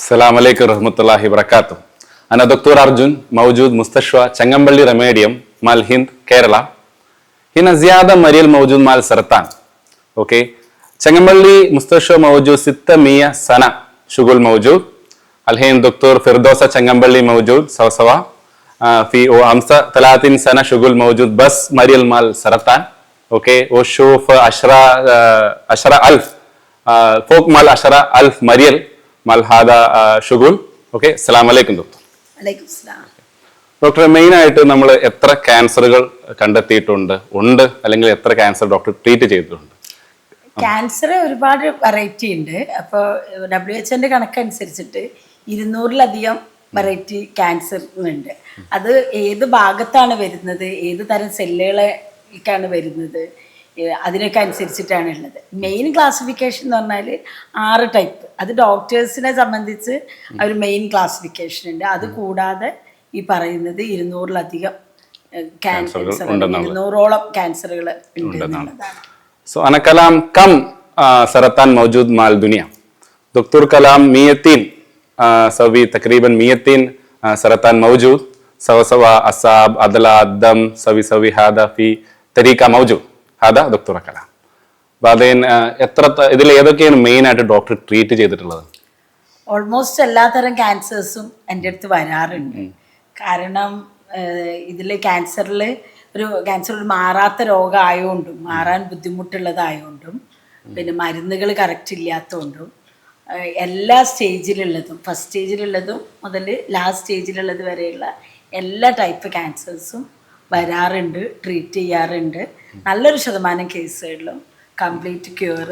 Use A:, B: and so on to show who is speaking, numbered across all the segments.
A: السلام عليكم ورحمة الله وبركاته. أنا دكتور أرجون موجود مستشفى چنگمبلي رميديوم مال هند كيرلا. هنا زيادة مريض موجود مال سرطان. أوكي. چنگمبلي مستشفى موجود 600 سنة شغل موجود. الحين دكتور فردوسة چنگمبلي موجود سوا في 35 سنة شغل موجود بس مريض مال سرطان. أوكي. وشوف 10,000 فوق مال 10,000 مريض مال هذا شغل. Okay അസ്സലാമു അലൈക്കും doctor.
B: വലൈക്കും സലാം.
A: ഡോക്ടറെ, മെയിൻ ആയിട്ട് നമ്മൾ എത്ര ക്യാൻസറുകൾ കണ്ടെത്തിയിട്ടുണ്ട് അല്ലെങ്കിൽ എത്ര ക്യാൻസർ ഡോക്ടർ ട്രീറ്റ് ചെയ്തിട്ടുണ്ട്?
B: ക്യാൻസർ ഒരുപാട് വെറൈറ്റി ഉണ്ട്. അപ്പോൾ WHO കണക്കനുസരിച്ചിട്ട് 200-ലധികം വെറൈറ്റി ക്യാൻസർ ഉണ്ട്. അത് ഏത് ഭാഗത്താണ് വരുന്നത്, ഏത് തരം സെല്ലുകളേക്കാണ് വരുന്നത്, അതിനൊക്കെ അനുസരിച്ചിട്ടാണ് ഉള്ളത്. മെയിൻ ക്ലാസിഫിക്കേഷൻ എന്ന് പറഞ്ഞാൽ 6 ടൈപ്പ്. അത് ഡോക്ടേഴ്സിനെ സംബന്ധിച്ച് ഒരു മെയിൻ ക്ലാസിഫിക്കേഷൻ ഉണ്ട്. അത് കൂടാതെ ഈ പറയുന്നത് 200-ലധികം ക്യാൻസർ, 200ഓളം ക്യാൻസറുകൾ ഉണ്ട് എന്നുള്ളതാണ്.
A: സോ അന കലാം കം സറത്താൻ മൗജൂദ് മാൽ ദുനിയ ദക്തൂർ കലാം 103 തക്രീബൻ 103 സറത്താൻ മൗജൂദ് സവ അസാബ് അദല ദം സവി ഹാദ ഫി തരീക മൗജൂദ് ഹാദ ദക്തൂർ കലാം. ഇതിൽ ഏതൊക്കെയാണ് മെയിൻ ആയിട്ട് ഡോക്ടർ ട്രീറ്റ് ചെയ്തിട്ടുള്ളത്?
B: ഓൾമോസ്റ്റ് എല്ലാത്തരം ക്യാൻസേഴ്സും എൻ്റെ അടുത്ത് വരാറുണ്ട്. കാരണം ഇതിൽ ക്യാൻസർ ഒരു മാറാത്ത രോഗമായതുകൊണ്ടും മാറാൻ ബുദ്ധിമുട്ടുള്ളതായതുകൊണ്ടും പിന്നെ മരുന്നുകൾ കറക്റ്റ് ഇല്ലാത്തതുകൊണ്ടും എല്ലാ സ്റ്റേജിലുള്ളതും ഫസ്റ്റ് സ്റ്റേജിലുള്ളതും മുതൽ ലാസ്റ്റ് സ്റ്റേജിലുള്ളത് വരെയുള്ള എല്ലാ ടൈപ്പ് ക്യാൻസേഴ്സും വരാറുണ്ട്, ട്രീറ്റ് ചെയ്യാറുണ്ട്. നല്ലൊരു ശതമാനം കേസുകളിലും കംപ്ലീറ്റ് ക്യൂർ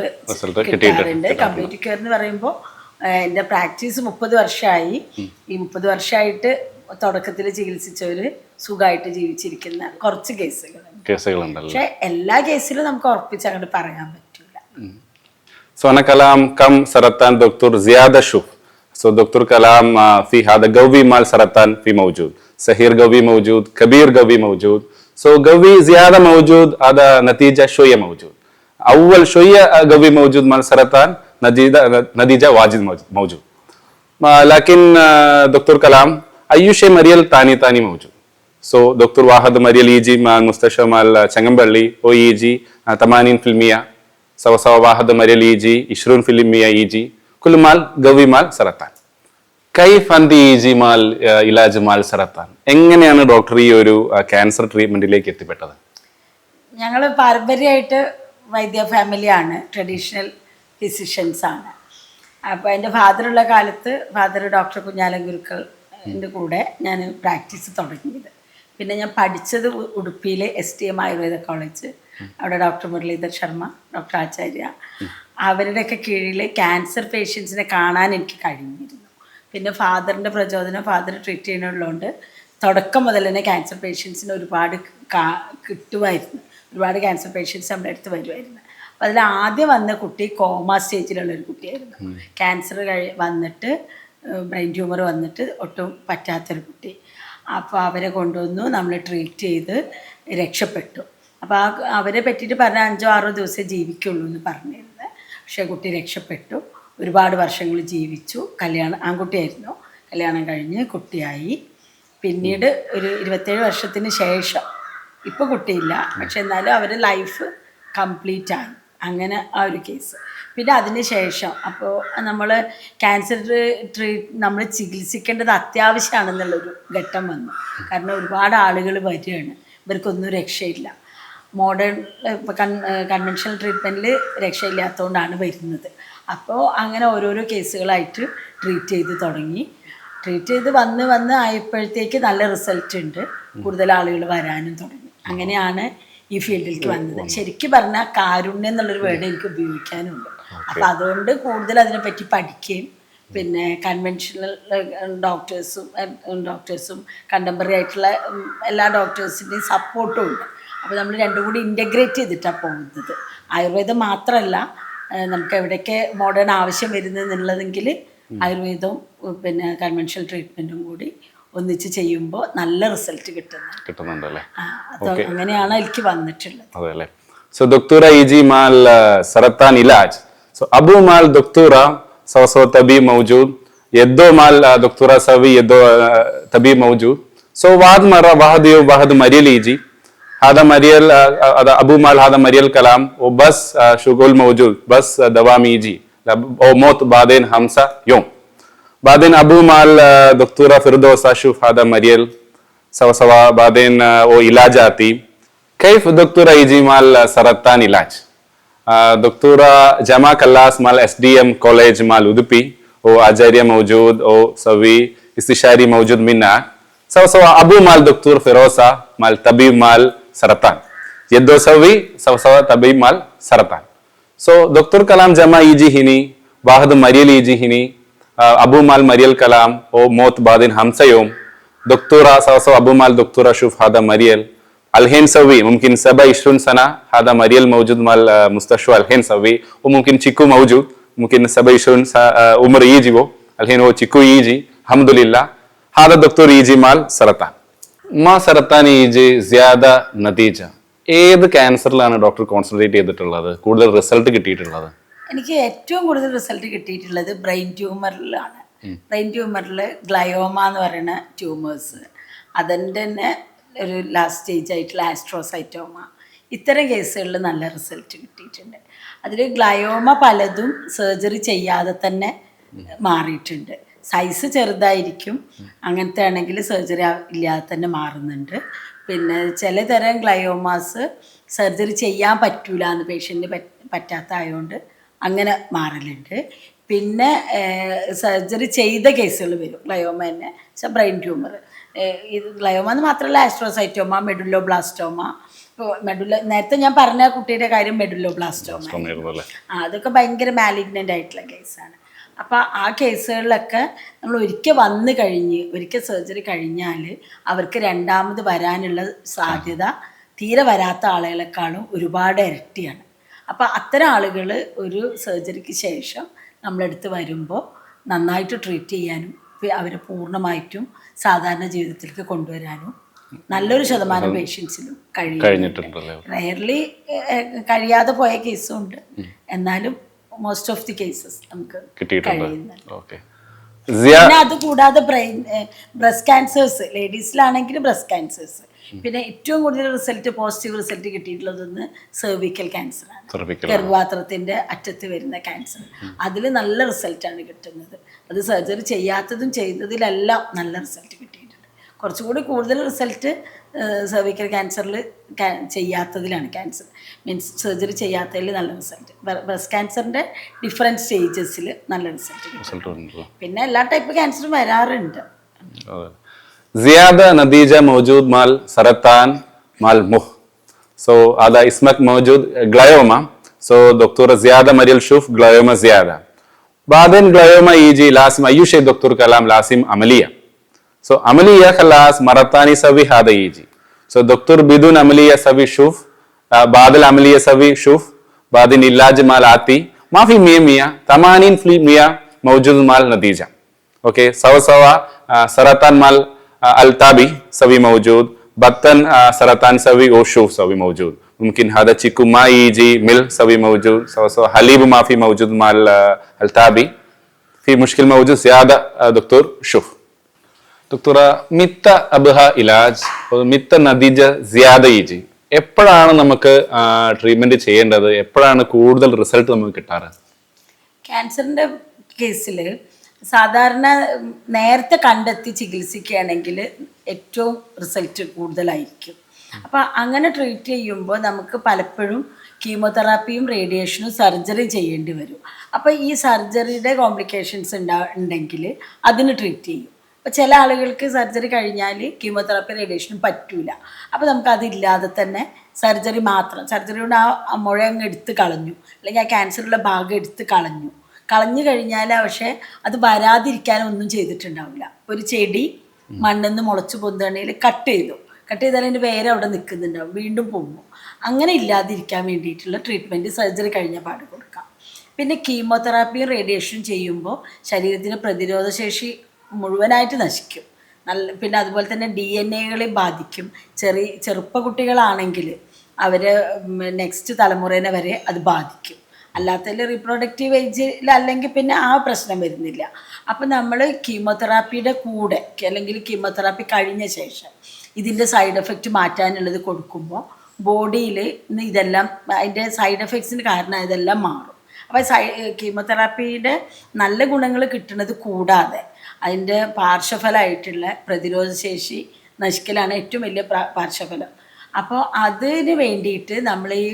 B: കിട്ടാറുണ്ട്. കംപ്ലീറ്റ് ക്യൂർ എന്ന് പറയുമ്പോൾ എൻ്റെ പ്രാക്ടീസ് 30 വർഷമായി. ഈ 30 വർഷമായിട്ട് തുടക്കത്തിൽ ചികിത്സിച്ചവർ സുഖമായിട്ട് ജീവിച്ചിരിക്കുന്ന കുറച്ച് കേസുകളുണ്ട്. പക്ഷെ എല്ലാ കേസിലും നമുക്ക് ഉറപ്പിച്ച് അങ്ങോട്ട് പറയാൻ പറ്റില്ല.
A: أنا كلام كم سرطان دكتور زيادة شوف دكتور كلام في هذا قوي مال سرطان في موجود صغير قوي موجود كبير قوي موجود قوي زيادة موجود هذا نتيجة شوية موجود أول شوية قوي موجود مال سرطان نتيجة واجد موجود لكن دكتور كلام أي شيء مريل تاني موجود دكتور واحد مريل يجي مع مستشفى مال چنگمبلي يجي 80% سوا واحد مريل يجي 20% يجي كل مال قوي مال سرطان. كيف عندي يجي مال علاج مال سرطان എങ്ങനെയാണ് ഡോക്ടർ ഈ ഒരു ക്യാൻസർ ട്രീറ്റ്മെന്റിലേക്ക് എത്തിപ്പെട്ടത്?
B: ഞങ്ങൾ പാരമ്പര്യമായിട്ട് വൈദ്യ ഫാമിലിയാണ്, ട്രഡീഷണൽ ഫിസിഷ്യൻസ് ആണ്. അപ്പോൾ എൻ്റെ ഫാദറുള്ള കാലത്ത് ഫാദർ ഡോക്ടർ കുഞ്ഞാലൻ ഗുരുക്കളുടെ കൂടെ ഞാൻ പ്രാക്ടീസ് തുടങ്ങിയത്. പിന്നെ ഞാൻ പഠിച്ചത് ഉടുപ്പിയിലെ STM ആയുർവേദ കോളേജ്, അവിടെ ഡോക്ടർ മുരളീധർ ശർമ്മ, ഡോക്ടർ ആചാര്യ, അവരുടെയൊക്കെ കീഴിൽ ക്യാൻസർ പേഷ്യൻസിനെ കാണാൻ എനിക്ക് കഴിഞ്ഞിരുന്നു. പിന്നെ ഫാദറിൻ്റെ പ്രചോദനം, ഫാദർ ട്രീറ്റ് ചെയ്യുന്നതുകൊണ്ട് തുടക്കം മുതൽ തന്നെ ക്യാൻസർ പേഷ്യൻസിന് ഒരുപാട് കിട്ടുമായിരുന്നു. ഒരുപാട് ക്യാൻസർ പേഷ്യൻസ് നമ്മുടെ അടുത്ത് വരുമായിരുന്നു. അപ്പോൾ അതിൽ ആദ്യം വന്ന കുട്ടി കോമ സ്റ്റേജിലുള്ളൊരു കുട്ടിയായിരുന്നു. ക്യാൻസർ വന്നിട്ട് ബ്രെയിൻ ട്യൂമർ വന്നിട്ട് ഒട്ടും പറ്റാത്തൊരു കുട്ടി. അപ്പോൾ അവരെ കൊണ്ടുവന്നു, നമ്മൾ ട്രീറ്റ് ചെയ്ത് രക്ഷപ്പെട്ടു. അപ്പോൾ അവരെ പറ്റിയിട്ട് പറഞ്ഞ 5-6 ദിവസമേ ജീവിക്കുള്ളൂ എന്ന് പറഞ്ഞിരുന്നത്. പക്ഷേ കുട്ടി രക്ഷപ്പെട്ടു, ഒരുപാട് വർഷങ്ങൾ ജീവിച്ചു. ആൺകുട്ടിയായിരുന്നു. കല്യാണം കഴിഞ്ഞ് കുട്ടിയായി. പിന്നീട് ഒരു 27 വർഷത്തിന് ശേഷം, ഇപ്പോൾ കുട്ടിയില്ല, പക്ഷെ എന്നാലും അവരുടെ ലൈഫ് കംപ്ലീറ്റ് ആയി. അങ്ങനെ ആ ഒരു കേസ്. പിന്നെ അതിന് ശേഷം അപ്പോൾ നമ്മൾ ക്യാൻസർ നമ്മൾ ചികിത്സിക്കേണ്ടത് അത്യാവശ്യമാണെന്നുള്ളൊരു ഘട്ടം വന്നു. കാരണം ഒരുപാട് ആളുകൾ വരികയാണ്, ഇവർക്കൊന്നും രക്ഷയില്ല. മോഡേൺ കൺവെൻഷണൽ ട്രീറ്റ്മെൻറ്റിൽ രക്ഷയില്ലാത്തതുകൊണ്ടാണ് വരുന്നത്. അപ്പോൾ അങ്ങനെ ഓരോരോ കേസുകളായിട്ട് ട്രീറ്റ് ചെയ്ത് തുടങ്ങി. ട്രീറ്റ് ചെയ്ത് വന്ന് ആയപ്പോഴത്തേക്ക് നല്ല റിസൾട്ട് ഉണ്ട്, കൂടുതൽ ആളുകൾ വരാനും തുടങ്ങി. അങ്ങനെയാണ് ഈ ഫീൽഡിലേക്ക് വന്നത്. ശരിക്കും പറഞ്ഞാൽ കാരുണ്യം എന്നുള്ളൊരു വേർഡ് എനിക്ക് ഉപയോഗിക്കാനുണ്ട്. അപ്പം അതുകൊണ്ട് കൂടുതൽ അതിനെപ്പറ്റി പഠിക്കുകയും പിന്നെ കൺവെൻഷണൽ ഡോക്ടേഴ്സും കണ്ടംപററി ആയിട്ടുള്ള എല്ലാ ഡോക്ടേഴ്സിൻ്റെയും സപ്പോർട്ടും ഉണ്ട്. അപ്പോൾ നമ്മൾ രണ്ടും കൂടി ഇൻ്റഗ്രേറ്റ് ചെയ്തിട്ടാണ് പോകുന്നത്. ആയുർവേദം മാത്രമല്ല, നമുക്ക് എവിടെയൊക്കെ മോഡേൺ ആവശ്യം വരുന്നതെന്നുള്ളതെങ്കിൽ ആയുർവേദവും പിന്നെ കൺവെൻഷണൽ ട്രീറ്റ്മെൻറ്റും കൂടി ഒന്നിച്ച് ചെയ്യുമ്പോൾ നല്ല റിസൾട്ട് കിട്ടുന്നുണ്ടല്ലേ? അങ്ങനെയാണ് എനിക്ക് വന്നിട്ടുള്ളത്.
A: So دكتورة يجي مال سرطان علاج. So أبو مال دكتورة سو تبي موجود يدو مال دكتورة سوي يدو طبيب موجود. سو واحد مرة واحد يو واحد مريل يجي هذا مريل هذا أبو مال هذا مريل كلام وبس شغل موجود بس دواء يجي أو موت بعدين 5 يوم. بعدين أبو مال دكتورة فردوس أشوف هذا مريل سوا سوا بعدين वो इलाज आती كيف دكتورة يجي مال سرطان علاج دكتورة جماعة كلاس مال SDM كوليج مال ودبي वो आचार्य موجود वो सभी استشاري موجود منا سوا سوا أبو مال دكتور فيروسا مال طبيب مال سرطان يدو سوا سوا طبيب مال سرطان so دكتور كلام جماعة يجي هني واحد مريل يجي هني أبو مال مريل كلام वो موت بعدين 5 يوم دكتورة سوا أبو مال دكتورة شوف هذا مريل الحين سوي ممكن 27 سنة هذا مريل موجود مال مستشفى الحين سوي وممكن تشيكو موجود ممكن 27 عمر يجي वो الحين هو تشيكو يجي الحمد لله هذا دكتور يجي مال سرطان ما سرطان يجي زيادة نتيجة ഏത് ക്യാൻസറിലാണ് ഡോക്ടർ കോൺസെൻട്രേറ്റ് ചെയ്തിട്ടുള്ളത് കൂടുതൽ റിസൾട്ട് കിട്ടിയിട്ടുള്ളത്?
B: എനിക്ക് ഏറ്റവും കൂടുതൽ റിസൾട്ട് കിട്ടിയിട്ടുള്ളത് ബ്രെയിൻ ട്യൂമറിലാണ്. ബ്രെയിൻ ട്യൂമറിൽ ഗ്ലയോമ എന്ന് പറയുന്ന ട്യൂമേഴ്സ്, അതിൻ്റെ തന്നെ ഒരു ലാസ്റ്റ് സ്റ്റേജ് ആയിട്ടുള്ള ആസ്ട്രോസൈറ്റോമ, ഇത്തരം കേസുകളിൽ നല്ല റിസൾട്ട് കിട്ടിയിട്ടുണ്ട്. അതിൽ ഗ്ലയോമ പലതും സർജറി ചെയ്യാതെ തന്നെ മാറിയിട്ടുണ്ട്. സൈസ് ചെറുതായിരിക്കും, അങ്ങനത്തെ ആണെങ്കിൽ സർജറി ഇല്ലാതെ തന്നെ മാറുന്നുണ്ട്. പിന്നെ ചിലതരം ഗ്ലയോമാസ് സർജറി ചെയ്യാൻ പറ്റൂല എന്ന് പേഷ്യൻ്റ് പറ്റാത്തതായതുകൊണ്ട് അങ്ങനെ മാറലുണ്ട്. പിന്നെ സർജറി ചെയ്ത കേസുകൾ വരും ഗ്ലയോമ തന്നെ, പക്ഷേ ബ്രെയിൻ ട്യൂമർ. ഇത് ഗ്ലയോമ എന്ന് മാത്രമല്ല, ആസ്ട്രോസൈറ്റോമ, മെഡുലോബ്ലാസ്റ്റോമ. നേരത്തെ ഞാൻ പറഞ്ഞ കുട്ടിയുടെ കാര്യം മെഡുലോബ്ലാസ്റ്റോമ, അതൊക്കെ ഭയങ്കര മാലിഗ്നൻ്റ് ആയിട്ടുള്ള കേസാണ്. അപ്പോൾ ആ കേസുകളിലൊക്കെ നമ്മൾ ഒരിക്കൽ സർജറി കഴിഞ്ഞാൽ അവർക്ക് രണ്ടാമത് വരാനുള്ള സാധ്യത തീരെ വരാത്ത ആളുകളെക്കാളും ഒരുപാട് ഇരട്ടിയാണ്. അപ്പോൾ അത്തരം ആളുകൾ ഒരു സർജറിക്ക് ശേഷം നമ്മളെടുത്ത് വരുമ്പോൾ നന്നായിട്ട് ട്രീറ്റ് ചെയ്യാനും അവരെ പൂർണ്ണമായിട്ടും സാധാരണ ജീവിതത്തിലേക്ക് കൊണ്ടുവരാനും നല്ലൊരു ശതമാനം പേഷ്യൻസിലും കഴിഞ്ഞിട്ടുണ്ട്. റയർലി കഴിയാതെ പോയ കേസും ഉണ്ട്, എന്നാലും മോസ്റ്റ് ഓഫ് ദി കേസസ് നമുക്ക് കഴിയുന്നുണ്ട്. പിന്നെ അതുകൂടാതെ ബ്രസ്റ്റ് ക്യാൻസേഴ്സ്, ലേഡീസിലാണെങ്കിൽ ബ്രസ്റ്റ് ക്യാൻസേഴ്സ്. പിന്നെ ഏറ്റവും കൂടുതൽ പോസിറ്റീവ് റിസൾട്ട് കിട്ടിയിട്ടുള്ളതൊന്ന് സെർവിക്കൽ ക്യാൻസറാണ്, ഗർഭപാത്രത്തിൻ്റെ അറ്റത്ത് വരുന്ന ക്യാൻസർ. അതിൽ നല്ല റിസൾട്ടാണ് കിട്ടുന്നത്. അത് സർജറി ചെയ്യാത്തതും ചെയ്തതിലെല്ലാം നല്ല റിസൾട്ട് കിട്ടിയിട്ടുണ്ട്. കുറച്ചുകൂടി കൂടുതൽ റിസൾട്ട് സെർവിക്കൽ ക്യാൻസറിൽ ചെയ്യാത്തതിലാണ്, ക്യാൻസർ മീൻസ് സർജറി ചെയ്യാത്തതിൽ നല്ല റിസൾട്ട്. ബ്രസ്റ്റ് ക്യാൻസറിൻ്റെ ഡിഫറെൻറ്റ് സ്റ്റേജസിൽ നല്ല റിസൾട്ട് കിട്ടും. പിന്നെ എല്ലാ ടൈപ്പ് ക്യാൻസറും വരാറുണ്ട്.
A: زيادة نتيجة موجود مال سرطان مال مخ سو هذا اسمك موجود غلايوما سو دكتورة زيادة مريل شوف غلايوما زيادة بعدين غلايوما يجي لازم أي شيء دكتور كلام لازم عملية سو عملية خلاص مرة ثانية سوي هذا يجي سو دكتور بدون عملية سوي شوف بعد العملية سوي شوف بعدين علاج مال آتي ما في 100% موجود مال نتيجة اوكي سوا سوا سرطان مال التابي سوي موجود بطن سرطان سوي وشوف سوي موجود ممكن هذا تشيكو ما يجي مل سوي موجود سوا سوا حليب ما في موجود مال التابي في مشكلة موجود زيادة دكتور شوف دكتورة متى أبها علاج متى نتيجة زيادة يجي എപ്പോഴാണ് നമുക്ക് ട്രീറ്റ്മെന്റ് ചെയ്യേണ്ടത്, എപ്പോഴാണ് കൂടുതൽ റിസൾട്ട് നമുക്ക് കിട്ടാറ്?
B: ക്യാൻസറിൻ്റെ കേസിൽ സാധാരണ നേരത്തെ കണ്ടെത്തി ചികിത്സിക്കുകയാണെങ്കിൽ ഏറ്റവും റിസൾട്ട് കൂടുതലായിരിക്കും. അപ്പോൾ അങ്ങനെ ട്രീറ്റ് ചെയ്യുമ്പോൾ നമുക്ക് പലപ്പോഴും കീമോതെറാപ്പിയും റേഡിയേഷനും സർജറി ചെയ്യേണ്ടി വരും. അപ്പോൾ ഈ സർജറിയുടെ കോംപ്ലിക്കേഷൻസ് ഉണ്ടെങ്കിൽ അതിന് ട്രീറ്റ് ചെയ്യും. അപ്പോൾ ചില ആളുകൾക്ക് സർജറി കഴിഞ്ഞാൽ കീമോതെറാപ്പി റേഡിയേഷനും പറ്റൂല. അപ്പോൾ നമുക്കതില്ലാതെ തന്നെ സർജറി മാത്രം, സർജറിയോട് ആ മുഴ അങ്ങ് എടുത്ത് കളഞ്ഞു, അല്ലെങ്കിൽ ആ ക്യാൻസറുള്ള ഭാഗം എടുത്ത് കളഞ്ഞു കഴിഞ്ഞാൽ പക്ഷേ അത് വരാതിരിക്കാനൊന്നും ചെയ്തിട്ടുണ്ടാവില്ല. ഒരു ചെടി മണ്ണിൽ നിന്ന് മുളച്ച് പൊന്തുകയാണെങ്കിൽ കട്ട് ചെയ്താൽ അതിൻ്റെ വേറെ അവിടെ നിൽക്കുന്നുണ്ടാവും, വീണ്ടും പോകും. അങ്ങനെ ഇല്ലാതിരിക്കാൻ വേണ്ടിയിട്ടുള്ള ട്രീറ്റ്മെൻറ്റ് സർജറി കഴിഞ്ഞ പാട് കൊടുക്കാം. പിന്നെ കീമോതെറാപ്പിയും റേഡിയേഷനും ചെയ്യുമ്പോൾ ശരീരത്തിൻ്റെ പ്രതിരോധശേഷി മുഴുവനായിട്ട് നശിക്കും. പിന്നെ അതുപോലെ തന്നെ DNA ബാധിക്കും. ചെറുപ്പ കുട്ടികളാണെങ്കിൽ അവർ നെക്സ്റ്റ് തലമുറേനെ വരെ അത് ബാധിക്കും. അല്ലാത്തതിൽ റീപ്രൊഡക്റ്റീവ് ഏജിൽ അല്ലെങ്കിൽ പിന്നെ ആ പ്രശ്നം വരുന്നില്ല. അപ്പം നമ്മൾ കീമോതെറാപ്പിയുടെ കൂടെ അല്ലെങ്കിൽ കീമോതെറാപ്പി കഴിഞ്ഞ ശേഷം ഇതിൻ്റെ സൈഡ് എഫക്റ്റ് മാറ്റാനുള്ളത് കൊടുക്കുമ്പോൾ ബോഡിയിൽ ഇതെല്ലാം അതിൻ്റെ സൈഡ് എഫക്ട്സിന് കാരണം ഇതെല്ലാം മാറും. അപ്പോൾ കീമോതെറാപ്പിയുടെ നല്ല ഗുണങ്ങൾ കിട്ടുന്നത് കൂടാതെ അതിൻ്റെ പാർശ്വഫലമായിട്ടുള്ള പ്രതിരോധശേഷി നശിക്കലാണ് ഏറ്റവും വലിയ പാർശ്വഫലം. അപ്പോൾ അതിന് വേണ്ടിയിട്ട് നമ്മൾ ഈ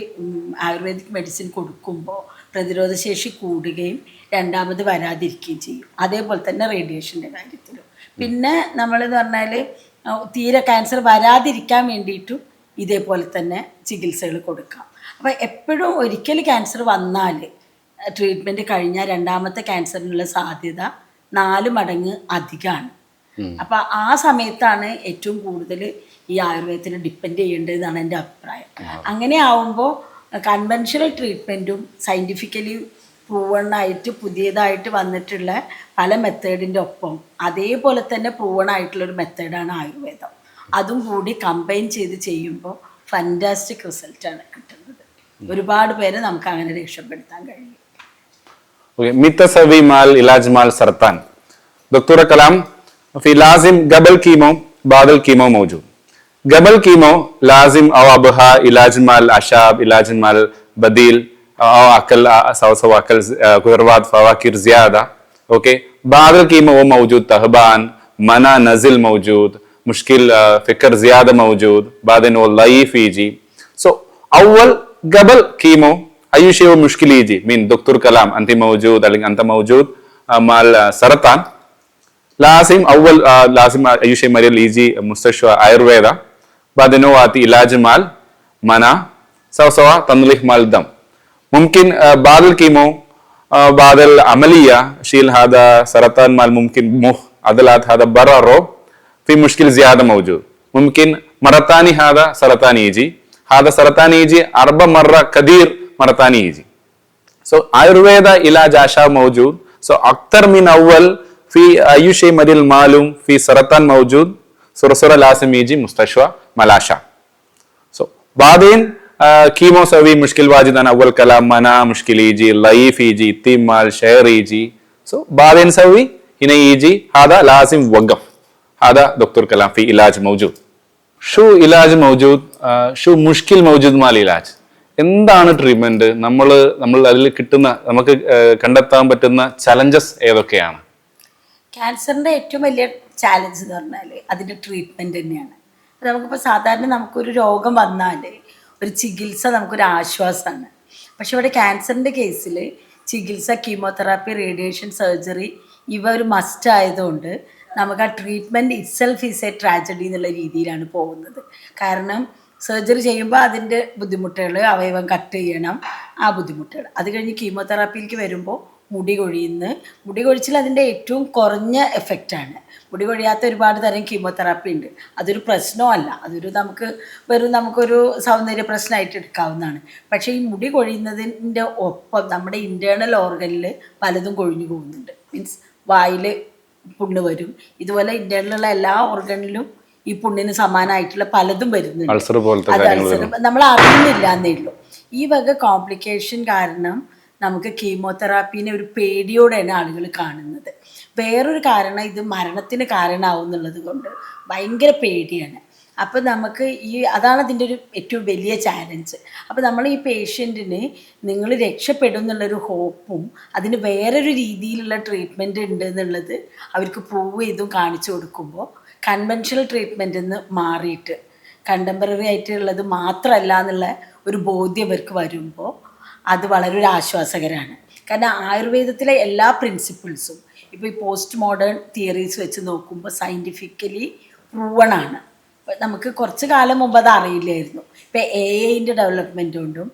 B: ആയുർവേദിക് മെഡിസിൻ കൊടുക്കുമ്പോൾ പ്രതിരോധശേഷി കൂടുകയും രണ്ടാമത് വരാതിരിക്കുകയും ചെയ്യും. അതേപോലെ തന്നെ റേഡിയേഷൻ്റെ കാര്യത്തിലും. പിന്നെ നമ്മളെന്ന് പറഞ്ഞാൽ തീരെ ക്യാൻസർ വരാതിരിക്കാൻ വേണ്ടിയിട്ടും ഇതേപോലെ തന്നെ ചികിത്സകൾ കൊടുക്കാം. അപ്പോൾ എപ്പോഴും ഒരിക്കൽ ക്യാൻസർ വന്നാൽ ട്രീറ്റ്മെൻറ്റ് കഴിഞ്ഞാൽ രണ്ടാമത്തെ ക്യാൻസറിനുള്ള സാധ്യത 4 മടങ്ങ് അധികമാണ്. അപ്പോൾ ആ സമയത്താണ് ഏറ്റവും കൂടുതൽ ഈ ആയുർവേദത്തിന് ഡിപ്പെൻഡ് ചെയ്യേണ്ടതെന്നാണ് എൻ്റെ അഭിപ്രായം. അങ്ങനെ ആവുമ്പോൾ കൺവെൻഷണൽ ട്രീറ്റ്മെൻറ്റും സയൻറ്റിഫിക്കലി പ്രൂവണായിട്ട് പുതിയതായിട്ട് വന്നിട്ടുള്ള പല മെത്തേഡിൻ്റെ ഒപ്പം അതേപോലെ തന്നെ പ്രൂവണായിട്ടുള്ളൊരു മെത്തേഡാണ് ആയുർവേദം. അതും കൂടി കമ്പൈൻ ചെയ്ത് ചെയ്യുമ്പോൾ ഫാൻറ്റാസ്റ്റിക് റിസൾട്ടാണ് കിട്ടുന്നത്. ഒരുപാട് പേരെ നമുക്ക് അങ്ങനെ രക്ഷപ്പെടുത്താൻ കഴിയും.
A: متساوي مع العلاج مع السرطان. دكتورة كلام في لازم قبل كيمو بعد الكيمو موجود. قبل كيمو لازم أو أبها علاج مع الأعشاب علاج مع البديل أو أكل سوا أكل خضروات فواكه زيادة. أوكي بعد الكيمو هو موجود تهبان منع نزل موجود مشكل فكر زيادة موجود بعدين هو ضعيف يجي. So أول قبل كيمو أي شيء مشكلة يجي من دكتور كلام أنت موجود أو أنت موجود مع السرطان لازم أول لازم أي شيء مريض يجي مستشفى آيurveda بعدين هو آتي علاج مال منع سوا تنظيف مال الدم ممكن بعد الكيمو بعد العملية شيل هذا سرطان مال ممكن مخ عضلات هذا برا رو في مشكلة زيادة موجود ممكن مرة ثانية هذا سرطان يجي هذا سرطان يجي 4 مرة كثير مرة ثانية يجي. So آيurveda علاج أعشاب موجود. So أكثر من أول في أي شيء مريض معلوم في سرطان موجود صورة لازم يجي مستشفى ملاشا. So بعدين كيمو سوي مشكل واجد أنا أول كلام منا مشكلة يجي ضعيف يجي تيمال شهر يجي. So بعدين سوي هنا يجي هذا لازم وقف. هذا دكتور كلام في علاج موجود. شو علاج موجود شو مشكل موجود مع العلاج. എന്താണ് ട്രീറ്റ്മെന്റ് നമ്മൾ അതിൽ കിട്ടുന്ന നമുക്ക് കണ്ടെത്താൻ പറ്റുന്ന ചലഞ്ചസ് ഏതൊക്കെയാണ്?
B: ക്യാൻസറിൻ്റെ ഏറ്റവും വലിയ ചാലഞ്ച് എന്ന് പറഞ്ഞാൽ അതിൻ്റെ ട്രീറ്റ്മെൻറ്റ് തന്നെയാണ്. നമുക്കിപ്പോൾ സാധാരണ നമുക്കൊരു രോഗം വന്നാൽ ഒരു ചികിത്സ നമുക്കൊരു ആശ്വാസമാണ്. പക്ഷെ ഇവിടെ ക്യാൻസറിൻ്റെ കേസിൽ ചികിത്സ കീമോതെറാപ്പി റേഡിയേഷൻ സർജറി ഇവ ഒരു മസ്റ്റ് ആയതുകൊണ്ട് നമുക്ക് ആ treatment itself is A tragedy എന്നുള്ള രീതിയിലാണ് പോകുന്നത്. കാരണം സർജറി ചെയ്യുമ്പോൾ അതിൻ്റെ ബുദ്ധിമുട്ടുകൾ അവയവം കട്ട് ചെയ്യണം, ആ ബുദ്ധിമുട്ടുകൾ. അത് കഴിഞ്ഞ് കീമോതെറാപ്പിയിലേക്ക് വരുമ്പോൾ മുടി കൊഴിച്ചിൽ അതിൻ്റെ ഏറ്റവും കുറഞ്ഞ എഫക്റ്റാണ്. മുടി കൊഴിയാത്ത ഒരുപാട് തരം കീമോതെറാപ്പി ഉണ്ട്. അതൊരു പ്രശ്നമല്ല, അതൊരു നമുക്കൊരു സൗന്ദര്യ പ്രശ്നമായിട്ട് എടുക്കാവുന്നതാണ്. പക്ഷേ ഈ മുടി കൊഴിയുന്നതിൻ്റെ ഒപ്പം നമ്മുടെ ഇൻറ്റേർണൽ ഓർഗനിൽ പലതും കൊഴിഞ്ഞു പോകുന്നുണ്ട്. മീൻസ് വായിൽ പുണ്ണ് വരും. ഇതുപോലെ ഇൻറ്റേർണലുള്ള എല്ലാ ഓർഗനിലും ഈ പുണ്ണിന് സമാനമായിട്ടുള്ള പലതും വരുന്നുണ്ട്. അത് നമ്മൾ അറിയുന്നില്ല എന്നേ ഉള്ളൂ. ഈ വക കോംപ്ലിക്കേഷൻ കാരണം നമുക്ക് കീമോതെറാപ്പീനെ ഒരു പേടിയോടെയാണ് ആളുകൾ കാണുന്നത്. വേറൊരു കാരണം ഇത് മരണത്തിന് കാരണമാവും എന്നുള്ളത് കൊണ്ട് ഭയങ്കര പേടിയാണ്. അപ്പോൾ നമുക്ക് അതാണ് അതിൻ്റെ ഒരു ഏറ്റവും വലിയ ചാലഞ്ച്. അപ്പോൾ നമ്മൾ ഈ പേഷ്യൻറ്റിന് നിങ്ങൾ രക്ഷപ്പെടും എന്നുള്ളൊരു ഹോപ്പും അതിന് വേറൊരു രീതിയിലുള്ള ട്രീറ്റ്മെൻറ്റ് ഉണ്ട് എന്നുള്ളത് അവർക്ക് പ്രൂവ് ചെയ്തും കാണിച്ചു കൊടുക്കുമ്പോൾ കൺവെൻഷണൽ ട്രീറ്റ്മെൻറ്റിൽ നിന്ന് മാറിയിട്ട് കണ്ടംപററി ആയിട്ടുള്ളത് മാത്രമല്ല എന്നുള്ള ഒരു ബോധ്യം അവർക്ക് വരുമ്പോൾ അത് വളരെ ഒരു ആശ്വാസകരമാണ്. കാരണം ആയുർവേദത്തിലെ എല്ലാ പ്രിൻസിപ്പിൾസും ഇപ്പോൾ ഈ പോസ്റ്റ് മോഡേൺ തിയറീസ് വെച്ച് നോക്കുമ്പോൾ സയൻറ്റിഫിക്കലി പ്രൂവണാണ്. നമുക്ക് കുറച്ച് കാലം മുമ്പ് അത് അറിയില്ലായിരുന്നു. ഇപ്പോൾ AI ഡെവലപ്മെൻറ്റ് കൊണ്ടും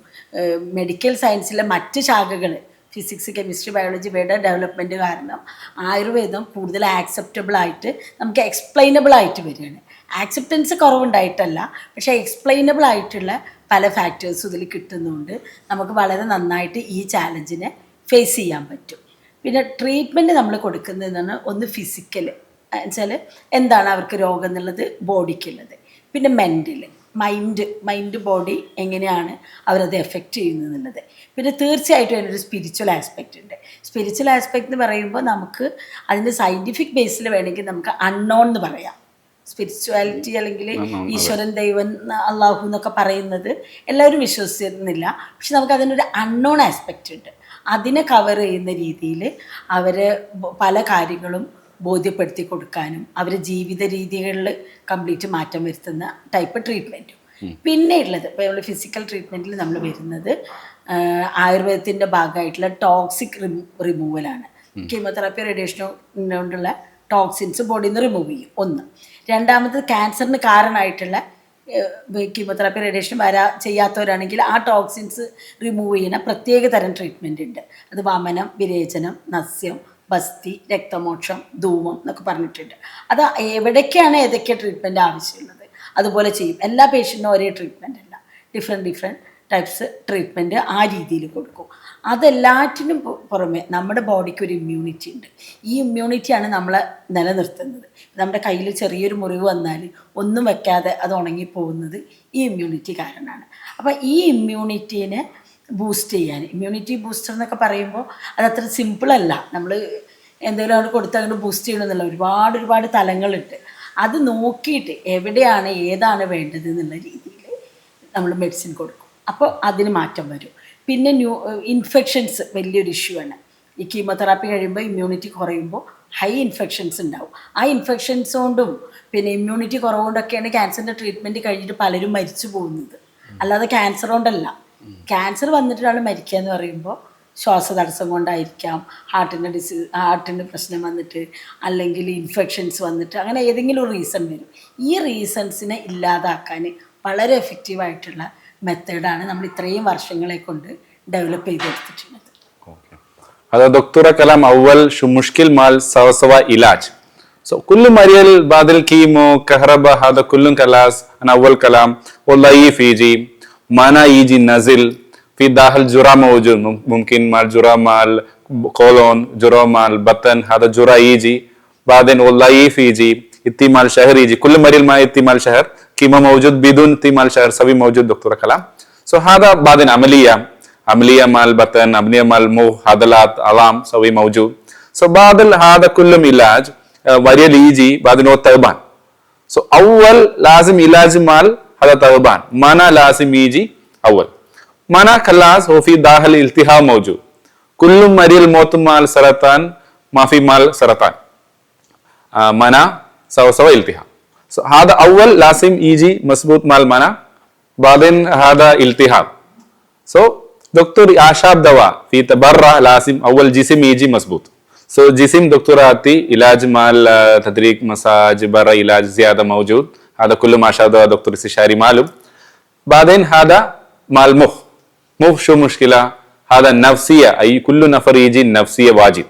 B: മെഡിക്കൽ സയൻസിലെ മറ്റ് ശാഖകൾ ഫിസിക്സ് കെമിസ്ട്രി ബയോളജി ഇവയുടെ ഡെവലപ്മെൻറ്റ് കാരണം ആയുർവേദം കൂടുതൽ ആക്സെപ്റ്റബിളായിട്ട് നമുക്ക് എക്സ്പ്ലെയിനബിളായിട്ട് വരികയാണ്. ആക്സെപ്റ്റൻസ് കുറവുണ്ടായിട്ടല്ല, പക്ഷേ എക്സ്പ്ലെയിനബിൾ ആയിട്ടുള്ള പല ഫാക്ടേഴ്സും ഇതിൽ കിട്ടുന്നതുകൊണ്ട് നമുക്ക് വളരെ നന്നായിട്ട് ഈ ചാലഞ്ചിനെ ഫേസ് ചെയ്യാൻ പറ്റും. പിന്നെ ട്രീറ്റ്മെൻറ്റ് നമ്മൾ കൊടുക്കുന്നതെന്ന് ഒന്ന് ഫിസിക്കൽ വെച്ചാൽ എന്താണ് അവർക്ക് രോഗം എന്നുള്ളത് ബോഡിക്കുള്ളത്, പിന്നെ മെൻ്റൽ മൈൻഡ് ബോഡി എങ്ങനെയാണ് അവരത് എഫക്റ്റ് ചെയ്യുന്നത് എന്നുള്ളത്. പിന്നെ തീർച്ചയായിട്ടും അതിനൊരു സ്പിരിച്വൽ ആസ്പെക്റ്റ് ഉണ്ട്. സ്പിരിച്വൽ ആസ്പെക്റ്റ് എന്ന് പറയുമ്പോൾ നമുക്ക് അതിൻ്റെ സയൻറ്റിഫിക് ബേസിൽ വേണമെങ്കിൽ നമുക്ക് അൺനോൺ എന്ന് പറയാം. സ്പിരിച്വാലിറ്റി അല്ലെങ്കിൽ ഈശ്വരൻ, ദൈവം, അള്ളാഹു എന്നൊക്കെ പറയുന്നത് എല്ലാവരും വിശ്വസിക്കുന്നില്ല. പക്ഷെ നമുക്ക് അതിനൊരു അൺനോൺ ആസ്പെക്റ്റ് ഉണ്ട്. അതിനെ കവർ ചെയ്യുന്ന രീതിയിൽ അവർ പല കാര്യങ്ങളും ബോധ്യപ്പെടുത്തി കൊടുക്കാനും അവരുടെ ജീവിത രീതികളിൽ കംപ്ലീറ്റ് മാറ്റം വരുത്തുന്ന ടൈപ്പ് ട്രീറ്റ്മെൻറ്റും. പിന്നെ ഉള്ളത് ഇപ്പോൾ നമ്മൾ ഫിസിക്കൽ ട്രീറ്റ്മെൻറ്റിൽ നമ്മൾ വരുന്നത് ആയുർവേദത്തിൻ്റെ ഭാഗമായിട്ടുള്ള ടോക്സിക് റിമൂവലാണ്. കീമോതെറാപ്പി, റേഡിയേഷനോ കൊണ്ടുള്ള ടോക്സിൻസ് ബോഡിയിൽ നിന്ന് റിമൂവ് ചെയ്യും. ഒന്ന്. രണ്ടാമത് ക്യാൻസറിന് കാരണമായിട്ടുള്ള കീമോതെറാപ്പി, റേഡിയേഷൻ ചെയ്യാത്തവരാണെങ്കിൽ ആ ടോക്സിൻസ് റിമൂവ് ചെയ്യുന്ന പ്രത്യേക തരം ട്രീറ്റ്മെൻറ്റ് ഉണ്ട്. അത് വമനം, വിരേചനം, നസ്യം, ബസ്തി, രക്തമോക്ഷം, ധൂമം എന്നൊക്കെ പറഞ്ഞിട്ടുണ്ട്. അത് എവിടേക്കാണ് ഏതൊക്കെ ട്രീറ്റ്മെൻറ്റ് ആവശ്യമുള്ളത് അതുപോലെ ചെയ്യും. എല്ലാ പേഷ്യൻറ്റിനും ഒരേ ട്രീറ്റ്മെൻ്റ് അല്ല, ഡിഫറെൻറ്റ് ടൈപ്സ് ട്രീറ്റ്മെൻറ്റ് ആ രീതിയിൽ കൊടുക്കും. അതെല്ലാറ്റിനും പുറമെ നമ്മുടെ ബോഡിക്ക് ഒരു ഇമ്മ്യൂണിറ്റി ഉണ്ട്. ഈ ഇമ്മ്യൂണിറ്റിയാണ് നമ്മളെ നിലനിർത്തുന്നത്. നമ്മുടെ കയ്യിൽ ചെറിയൊരു മുറിവ് വന്നാൽ ഒന്നും വെക്കാതെ അത് ഉണങ്ങിപ്പോകുന്നത് ഈ ഇമ്മ്യൂണിറ്റി കാരണമാണ്. അപ്പോൾ ഈ ഇമ്മ്യൂണിറ്റീനെ ബൂസ്റ്റ് ചെയ്യാൻ, ഇമ്മ്യൂണിറ്റി ബൂസ്റ്റർ എന്നൊക്കെ പറയുമ്പോൾ അതത്ര സിമ്പിളല്ല. നമ്മൾ എന്തെങ്കിലും അവിടെ കൊടുത്ത് അങ്ങോട്ട് ബൂസ്റ്റ് ചെയ്യണമെന്നുള്ള ഒരുപാട് തലങ്ങളുണ്ട്. അത് നോക്കിയിട്ട് എവിടെയാണ് ഏതാണ് വേണ്ടത് എന്നുള്ള രീതിയിൽ നമ്മൾ മെഡിസിൻ കൊടുക്കും. അപ്പോൾ അതിന് മാറ്റം വരും. പിന്നെ ഇൻഫെക്ഷൻസ് വലിയൊരു ഇഷ്യൂ ആണ്. ഈ കീമോതെറാപ്പി കഴിയുമ്പോൾ ഇമ്മ്യൂണിറ്റി കുറയുമ്പോൾ ഹൈ ഇൻഫെക്ഷൻസ് ഉണ്ടാവും. ആ ഇൻഫെക്ഷൻസ് കൊണ്ടും പിന്നെ ഇമ്മ്യൂണിറ്റി കുറവുകൊണ്ടൊക്കെയാണ് ക്യാൻസറിൻ്റെ ട്രീറ്റ്മെൻറ്റ് കഴിഞ്ഞിട്ട് പലരും മരിച്ചു പോകുന്നത്. അല്ലാതെ ക്യാൻസർ കൊണ്ടല്ല. ക്യാൻസർ വന്നിട്ടാണ് മരിക്കുക എന്ന് പറയുമ്പോൾ ശ്വാസതടസ്സം കൊണ്ടായിരിക്കാം, ഹാർട്ടിൻ്റെ പ്രശ്നം വന്നിട്ട്, അല്ലെങ്കിൽ ഇൻഫെക്ഷൻസ് വന്നിട്ട്, അങ്ങനെ ഏതെങ്കിലും ഒരു റീസൺ വരും. ഈ റീസൺസിനെ ഇല്ലാതാക്കാൻ വളരെ എഫക്റ്റീവായിട്ടുള്ള മെത്തേഡാണ് നമ്മൾ ഇത്രയും വർഷങ്ങളെ കൊണ്ട് develop ചെയ്തെടുത്തിട്ടുള്ളത്.
A: هذا دكتورة كلام أول شو مشكل مال سوا علاج. So كل مريل بعد الكيمو كهرباء هذا كلهم كلاس أنا أول كلام والضعيف يجي مانا يجي نزل في داخل جرا موجود ممكن مال جرا مال قولون جرا مال بطن هذا جرا يجي بعدين والضعيف يجي اتمال شهر يجي كل مريل ما اتمال شهر كيمو موجود بدون اتمال شهر سبي موجود دكتورة كلام. So هذا بعدين عملية مال بطن عملية مال مخ عضلات عظام سوي موجود. So بعد هذا كله علاج وريل يجي بعدين هو تعبان. So أول لازم علاج مال هذا تعبان مانا لازم يجي أول مانا خلاص هو في داخل التهاب موجود. كل مريل موت مال سرطان ما في مال سرطان مانا سوا التهاب. So هذا أول لازم يجي مظبوط مال مانا بعدين هذا التهاب. So دكتور آشاب دواء في تبرع لازم أول جسم يجي مظبوط. So جسم دكتور آتي علاج مال تدريج مساج برا علاج زيادة موجود. هذا كله ما شاء الله دكتور استشاري معلوم. بعدين هذا مال مخ شو مشكلة هذا نفسية أي كل نفر يجي نفسية واجب.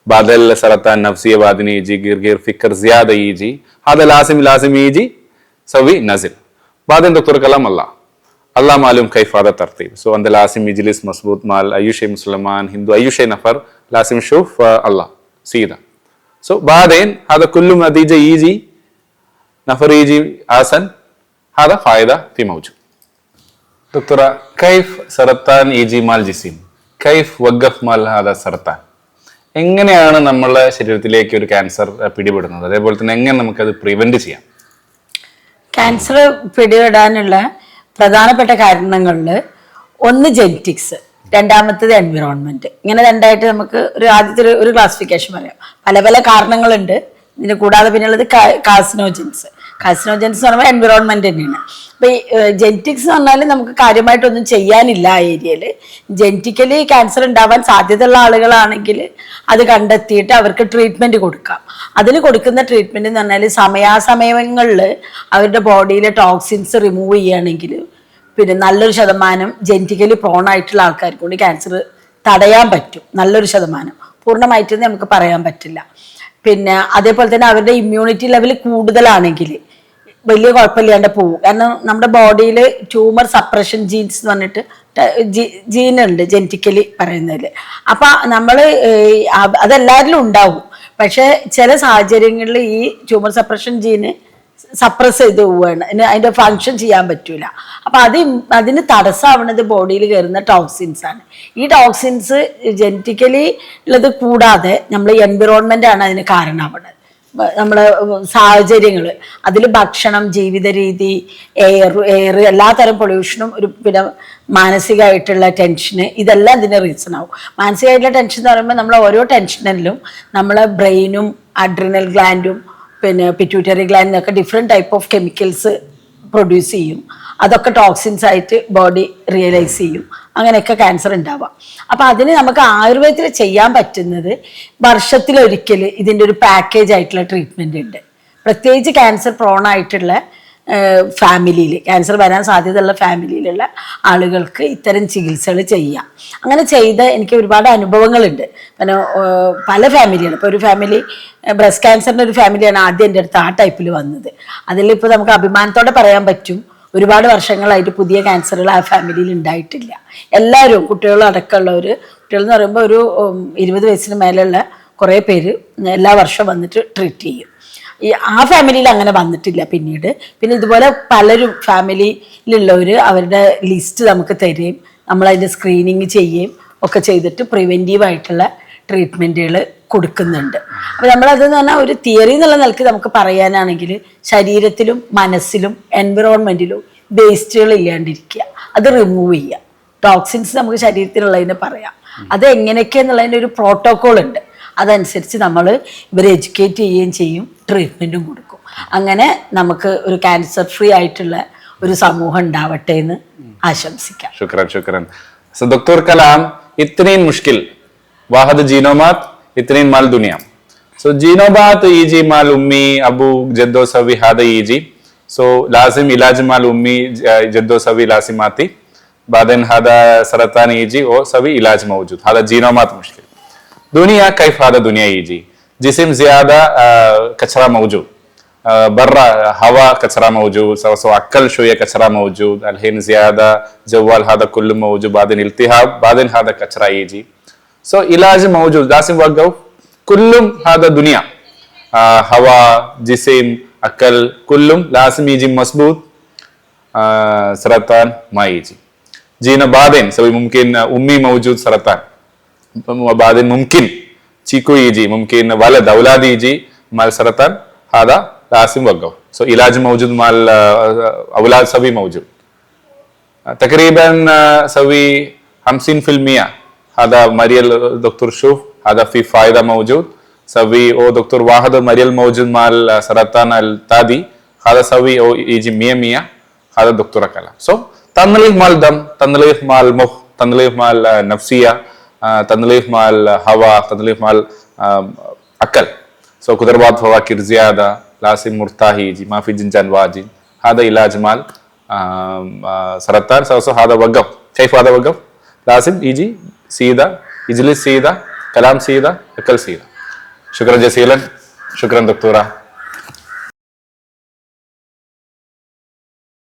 A: بعد السرطان نفسية بعدين يجي غير فكر زيادة يجي هذا لازم يجي سوي نزل. بعدين دكتور كلام الله معلوم كيف هذا ترتيب. سو عند لازم يجلس مظبوط مال أي شيء مسلمان هندو أي شيء نفر لازم يشوف الله سيدا. سو بعدين هذا كله نتيجة يجي نفر يجي آسن هذا فائدة في موجود. دكتورة كيف سرطان يجي مال جسم كيف وقف مال هذا سرطان എങ്ങനെയാണ് നമ്മളെ ശരീരത്തിലേക്ക് ഒരു ക്യാൻസർ പിടിപെടുന്നത്, അതേപോലെ തന്നെ എങ്ങനെ നമുക്കത് പ്രിവെന്റ് ചെയ്യാം?
B: ക്യാൻസർ പിടിപെടാനുള്ള പ്രധാനപ്പെട്ട കാരണങ്ങളിൽ ഒന്ന് ജെനറ്റിക്സ്, രണ്ടാമത്തത് എൻവിറോൺമെൻറ്റ്. ഇങ്ങനെ രണ്ടായിട്ട് നമുക്ക് ആദ്യത്തെ ഒരു ക്ലാസിഫിക്കേഷൻ പറയാം. പല കാരണങ്ങളുണ്ട്. ഇതിന് കൂടാതെ പിന്നെയുള്ളത് കാർസിനോജൻസ് എന്ന് പറയുമ്പോൾ എൻവിറോൺമെൻറ്റ് തന്നെയാണ്. അപ്പോൾ ഈ ജെനറ്റിക്സ് എന്ന് പറഞ്ഞാൽ നമുക്ക് കാര്യമായിട്ടൊന്നും ചെയ്യാനില്ല ആ ഏരിയയിൽ. ജെനറ്റിക്കലി ക്യാൻസർ ഉണ്ടാവാൻ സാധ്യതയുള്ള ആളുകളാണെങ്കിൽ അത് കണ്ടെത്തിയിട്ട് അവർക്ക് ട്രീറ്റ്മെൻറ്റ് കൊടുക്കാം. അതിന് കൊടുക്കുന്ന ട്രീറ്റ്മെൻറ്റ് എന്ന് പറഞ്ഞാൽ സമയാസമയങ്ങളിൽ അവരുടെ ബോഡിയിലെ ടോക്സിൻസ് റിമൂവ് ചെയ്യുകയാണെങ്കിൽ പിന്നെ നല്ലൊരു ശതമാനം ജെനറ്റിക്കലി പ്രോൺ ആയിട്ടുള്ള ആൾക്കാർക്ക് കൊണ്ട് ക്യാൻസർ തടയാൻ പറ്റും. നല്ലൊരു ശതമാനം, പൂർണ്ണമായിട്ടൊന്നും നമുക്ക് പറയാൻ പറ്റില്ല. പിന്നെ അതേപോലെ തന്നെ അവരുടെ ഇമ്മ്യൂണിറ്റി ലെവൽ കൂടുതലാണെങ്കിൽ വലിയ കുഴപ്പമില്ലാണ്ട് പോകും. കാരണം നമ്മുടെ ബോഡിയിൽ ട്യൂമർ സപ്രഷൻ ജീൻസ് എന്ന് പറഞ്ഞിട്ട് ജീനുണ്ട് ജെനറ്റിക്കലി പറയുന്നതിൽ. അപ്പം നമ്മൾ അതെല്ലാവരിലും ഉണ്ടാവും. പക്ഷേ ചില സാഹചര്യങ്ങളിൽ ഈ ട്യൂമർ സപ്രഷൻ ജീന് സപ്രസ് ചെയ്ത് പോവുകയാണ്, അതിൻ്റെ ഫങ്ഷൻ ചെയ്യാൻ പറ്റൂല. അപ്പം അതിന് തടസ്സമാവുന്നത് ബോഡിയിൽ കയറുന്ന ടോക്സിൻസ് ആണ്. ഈ ടോക്സിൻസ് ജനറ്റിക്കലി ഉള്ളത് കൂടാതെ നമ്മൾ എൻവിറോൺമെൻ്റ് ആണ് അതിന് കാരണമാവുന്നത്. നമ്മളെ സാഹചര്യങ്ങൾ, അതിൽ ഭക്ഷണം, ജീവിത രീതി, എയർ എല്ലാത്തരം പൊല്യൂഷനും പിന്നെ മാനസികമായിട്ടുള്ള ടെൻഷന്, ഇതെല്ലാം ഇതിന് റീസൺ ആവും. മാനസികമായിട്ടുള്ള ടെൻഷൻ എന്ന് പറയുമ്പോൾ നമ്മൾ ഓരോ ടെൻഷനിലും നമ്മളെ ബ്രെയിനും അഡ്രിനൽ ഗ്ലാൻഡും പിന്നെ പിറ്റ്യൂട്ടറി ഗ്ലാൻഡിനൊക്കെ different type of chemicals produce ചെയ്യും. അതൊക്കെ ടോക്സിൻസ് ആയിട്ട് ബോഡി റിയലൈസ് ചെയ്യും. അങ്ങനെയൊക്കെ ക്യാൻസർ ഉണ്ടാവാം. അപ്പം അതിന് നമുക്ക് ആയുർവേദത്തിൽ ചെയ്യാൻ പറ്റുന്നത് വർഷത്തിലൊരിക്കൽ ഇതിൻ്റെ ഒരു പാക്കേജ് ആയിട്ടുള്ള ട്രീറ്റ്മെൻറ്റ് ഉണ്ട്. പ്രത്യേകിച്ച് ക്യാൻസർ പ്രോൺ ആയിട്ടുള്ള ഫാമിലിയിൽ, ക്യാൻസർ വരാൻ സാധ്യതയുള്ള ഫാമിലിയിലുള്ള ആളുകൾക്ക് ഇത്തരം ചികിത്സകൾ ചെയ്യാം. അങ്ങനെ ചെയ്ത എനിക്ക് ഒരുപാട് അനുഭവങ്ങളുണ്ട്. പിന്നെ പല ഫാമിലിയാണ്. ഇപ്പോൾ ഒരു ഫാമിലി ബ്രസ്റ്റ് ക്യാൻസറിൻ്റെ ഒരു ഫാമിലിയാണ് ആദ്യം എൻ്റെ അടുത്ത് ആ ടൈപ്പിൽ വന്നത്. അതിലിപ്പോൾ നമുക്ക് അഭിമാനത്തോടെ പറയാൻ പറ്റും, ഒരുപാട് വർഷങ്ങളായിട്ട് പുതിയ ക്യാൻസറുകൾ ആ ഫാമിലിയിൽ ഉണ്ടായിട്ടില്ല. എല്ലാവരും കുട്ടികളും അടക്കമുള്ളവർ, കുട്ടികളെന്ന് പറയുമ്പോൾ ഒരു 20 വയസ്സിന് മേലെയുള്ള കുറേ പേര് എല്ലാ വർഷവും വന്നിട്ട് ട്രീറ്റ് ചെയ്യും. ആ ഫാമിലിയിൽ അങ്ങനെ വന്നിട്ടില്ല. പിന്നെ ഇതുപോലെ പലരും ഫാമിലിയിലുള്ളവർ അവരുടെ ലിസ്റ്റ് നമുക്ക് തരുകയും നമ്മളതിൻ്റെ സ്ക്രീനിങ് ചെയ്യുകയും ഒക്കെ ചെയ്തിട്ട് പ്രിവെൻറ്റീവായിട്ടുള്ള ട്രീറ്റ്മെൻറ്റുകൾ കൊടുക്കുന്നുണ്ട്. അപ്പോൾ നമ്മളതെന്ന് പറഞ്ഞാൽ ഒരു തിയറി എന്നുള്ള നിലയ്ക്ക് നമുക്ക് പറയാനാണെങ്കിൽ ശരീരത്തിലും മനസ്സിലും എൻവിറോൺമെൻറ്റിലും വേസ്റ്റുകൾ ഇല്ലാണ്ടിരിക്കുക, അത് റിമൂവ് ചെയ്യുക. ടോക്സിൻസ് നമുക്ക് ശരീരത്തിലുള്ളതിനെ പറയാം. അത് എങ്ങനെയൊക്കെയെന്നുള്ളതിൻ്റെ ഒരു പ്രോട്ടോക്കോൾ ഉണ്ട്. അതനുസരിച്ച് നമ്മൾ ഇവരെ എഡ്യൂക്കേറ്റ് ചെയ്യുകയും ചെയ്യും, ട്രീറ്റ്മെൻറ്റും കൊടുക്കും. അങ്ങനെ നമുക്ക് ഒരു ക്യാൻസർ ഫ്രീ ആയിട്ടുള്ള ഒരു സമൂഹം ഉണ്ടാവട്ടെ എന്ന് ആശംസിക്കാം.
A: ശുക്രൻ. സോ ഡോക്ടർ കലാം, ഇത്രയും മുഷ്കിൽ വാഹദ് ജീനോമാത് ഇത്രയും മാൽ ദുനിയ. സോ ജീനോബാത്ത് ഈജി മാൽ ഉമ്മി അബു ജദ്ദോ സവി ഹാദ ഈജി. സോ ലാസിം ഇലാജ് മാൽ ഉമ്മി ജദ്ദോ സവി ലാസിമാത്തി بعدين هذا سرطان يجي وسوي علاج موجود. هذا جينومات مشكل. دنيا كيف هذا دنيا يجي؟ جسم زيادة كچرا موجود، برا هواء كچرا موجود، سو أكل شوية كچرا موجود، الحين زيادة جوال هذا كله موجود، بعدين التهاب، بعدين هذا كچرا يجي. سو علاج موجود لازم وقف كلهم. هذا دنيا هواء جسم أكل كلهم لازم يجي مظبوط. سرطان ما يجي. جينا بعدين سوي ممكن أمي موجود سرطان، بعدين ممكن चीकू يجي، ممكن ولد أولاد يجي مال سرطان، هذا لازم وقف. سو علاج موجود مال أولاد سبي موجود. تقريبا سوي 50% هذا مريل دكتور شوف هذا في فائدة موجود. سوي أو دكتور واحد مريل موجود مال سرطان التادي، هذا سوي أو يجي 100 هذا دكتور كلام. سو تنظيف مال دم، تنظيف مال مخ، تنظيف مال نفسية، تنظيف مال هواء، تنظيف مال أكل. سو خضروات فواكه زيادة لازم مرتاح يجي، ما في جنجان واجد. هذا علاج مال سرطان. سو هذا وقف. كيف هذا وقف؟ لازم يجي سيدا، يجلس سيدا، كلام سيدا، أكل سيدا. شكرا جزيلا. شكرا دكتورة.